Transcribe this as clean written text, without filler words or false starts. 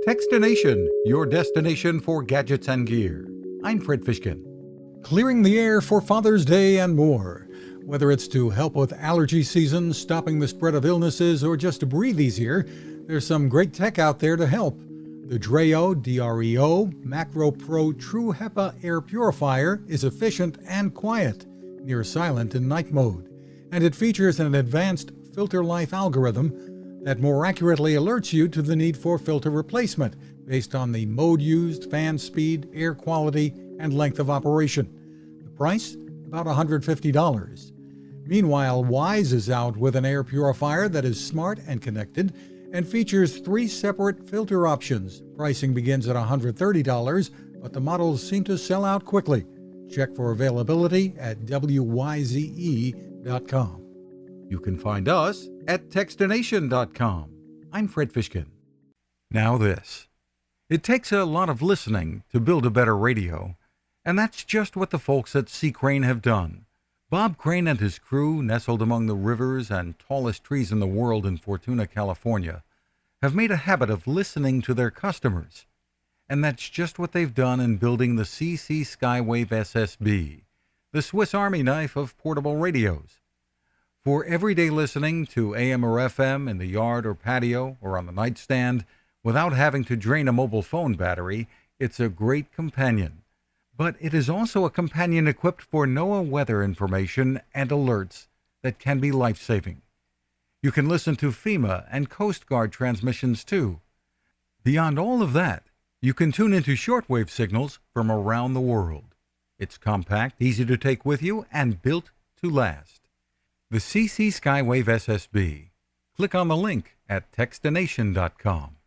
Fishkin-Techstination, your destination for gadgets and gear. I'm Fred Fishkin. Clearing the air for Father's Day and more. Whether it's to help with allergy season, stopping the spread of illnesses, or just to breathe easier, there's some great tech out there to help. The Dreo, D-R-E-O, Macro Pro True HEPA Air Purifier is efficient and quiet, near silent in night mode, and it features an advanced filter life algorithm that more accurately alerts you to the need for filter replacement based on the mode used, fan speed, air quality, and length of operation. The price? About $150. Meanwhile, Wyze is out with an air purifier that is smart and connected and features 3 separate filter options. Pricing begins at $130, but the models seem to sell out quickly. Check for availability at wyze.com. You can find us at Techstination.com. I'm Fred Fishkin. Now this. It takes a lot of listening to build a better radio, and that's just what the folks at C. Crane have done. Bob Crane and his crew, nestled among the rivers and tallest trees in the world in Fortuna, California, have made a habit of listening to their customers. And that's just what they've done in building the CC Skywave SSB, the Swiss Army knife of portable radios. For everyday listening to AM or FM in the yard or patio or on the nightstand without having to drain a mobile phone battery, it's a great companion. But it is also a companion equipped for NOAA weather information and alerts that can be life-saving. You can listen to FEMA and Coast Guard transmissions too. Beyond all of that, you can tune into shortwave signals from around the world. It's compact, easy to take with you, and built to last. The CC Skywave SSB. Click on the link at Techstination.com.